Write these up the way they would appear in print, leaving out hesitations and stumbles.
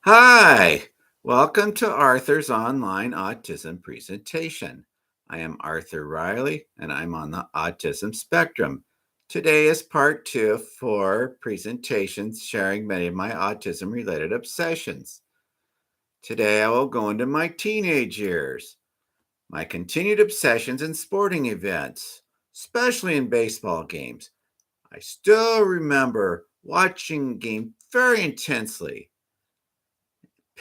Hi, welcome to Arthur's online autism presentation. I am Arthur Riley and I'm on the autism spectrum. Today is part two of four presentations sharing many of my autism related obsessions. Today I will go into my teenage years, my continued obsessions in sporting events, especially in baseball games. I still remember watching a game very intensely,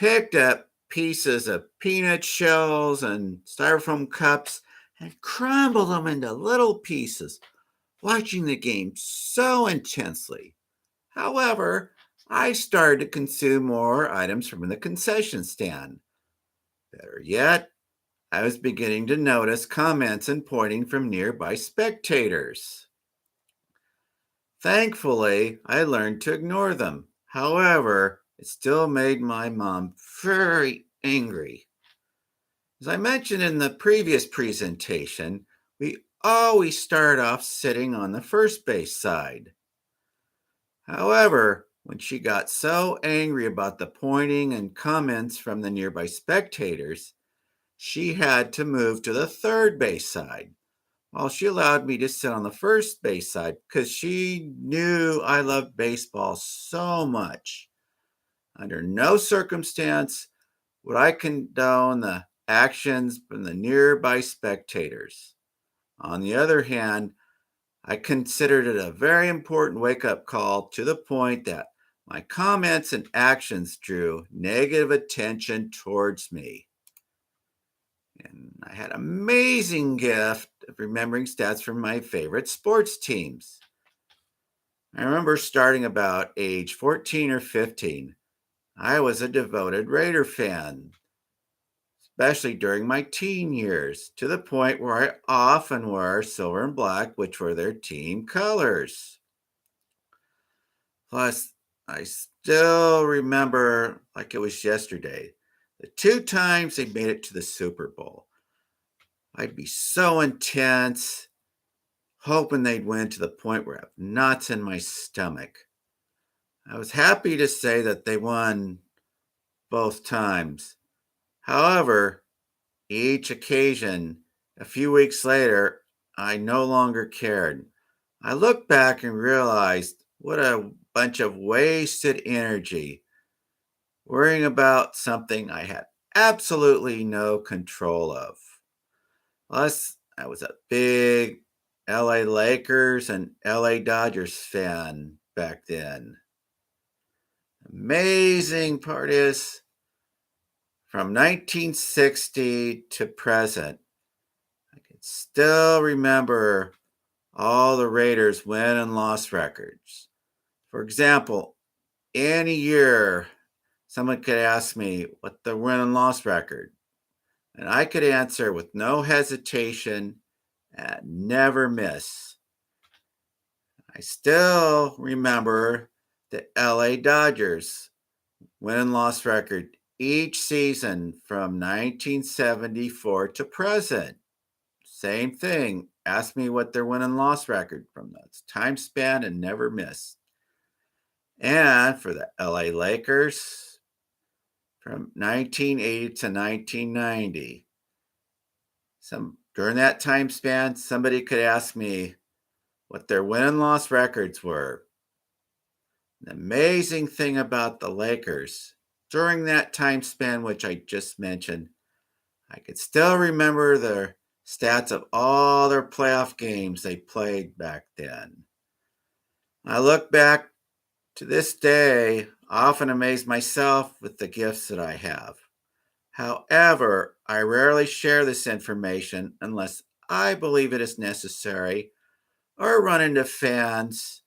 picked up pieces of peanut shells and styrofoam cups and crumbled them into little pieces, watching the game so intensely. However, I started to consume more items from the concession stand. Better yet, I was beginning to notice comments and pointing from nearby spectators. Thankfully, I learned to ignore them. However, it still made my mom very angry. As I mentioned in the previous presentation, we always start off sitting on the first base side. However, when she got so angry about the pointing and comments from the nearby spectators, she had to move to the third base side, while she allowed me to sit on the first base side because she knew I loved baseball so much. Under no circumstance would I condone the actions from the nearby spectators. On the other hand, I considered it a very important wake up call to the point that my comments and actions drew negative attention towards me. And I had an amazing gift of remembering stats from my favorite sports teams. I remember starting about age 14 or 15. I was a devoted Raider fan, especially during my teen years, to the point where I often wore silver and black, which were their team colors. Plus, I still remember like it was yesterday the two times they made it to the Super Bowl. I'd be so intense, hoping they'd win to the point where I have knots in my stomach. I was happy to say that they won both times. However, each occasion, a few weeks later, I no longer cared. I looked back and realized what a bunch of wasted energy worrying about something I had absolutely no control of. Plus, I was a big LA Lakers and LA Dodgers fan back then. Amazing part is, from 1960 to present, I can still remember all the Raiders' win and loss records. For example, any year, someone could ask me what the win and loss record, and I could answer with no hesitation and never miss. I still remember the LA Dodgers win and loss record each season from 1974 to present. Same thing. Ask me what their win and loss record from that time span and never miss. And for the LA Lakers from 1980 to 1990. During that time span, somebody could ask me what their win and loss records were. The amazing thing about the Lakers, during that time span, which I just mentioned, I could still remember the stats of all their playoff games they played back then. I look back to this day, I often amaze myself with the gifts that I have. However, I rarely share this information unless I believe it is necessary or run into fans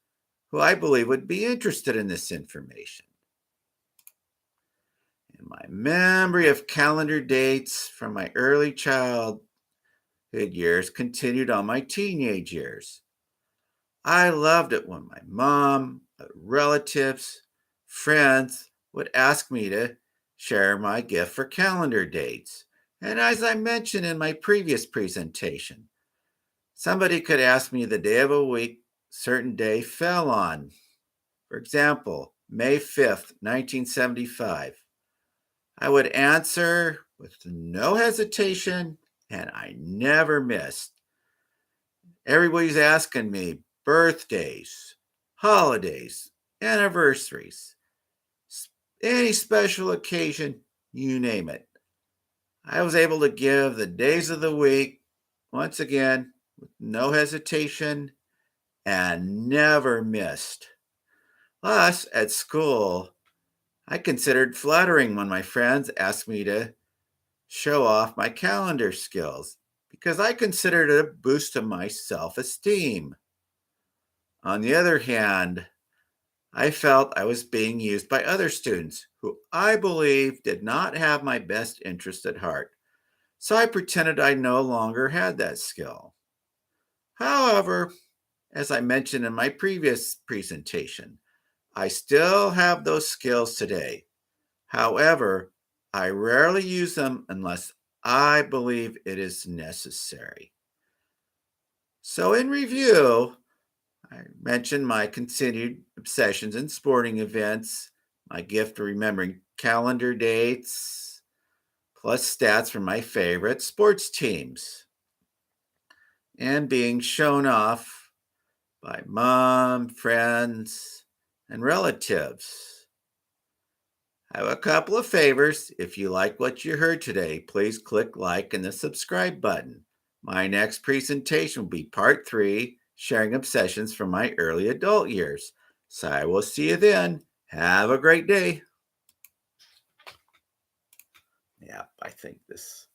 who I believe would be interested in this information. And my memory of calendar dates from my early childhood years continued on my teenage years. I loved it when my mom, relatives, friends would ask me to share my gift for calendar dates. And as I mentioned in my previous presentation, somebody could ask me the day of a week certain day fell on. For example, May 5th, 1975. I would answer with no hesitation, and I never missed. Everybody's asking me birthdays, holidays, anniversaries, any special occasion, you name it. I was able to give the days of the week, once again, with no hesitation and never missed. Plus, at school, I considered flattering when my friends asked me to show off my calendar skills because I considered it a boost to my self esteem. On the other hand, I felt I was being used by other students who I believe did not have my best interest at heart. So I pretended I no longer had that skill. However, as I mentioned in my previous presentation, I still have those skills today. However, I rarely use them unless I believe it is necessary. So, in review, I mentioned my continued obsessions in sporting events, my gift of remembering calendar dates, plus stats from my favorite sports teams, and being shown off by mom, friends, and relatives. I have a couple of favors. If you like what you heard today, please click like and the subscribe button. My next presentation will be part 3, sharing obsessions from my early adult years. So I will see you then. Have a great day. Yeah, I think this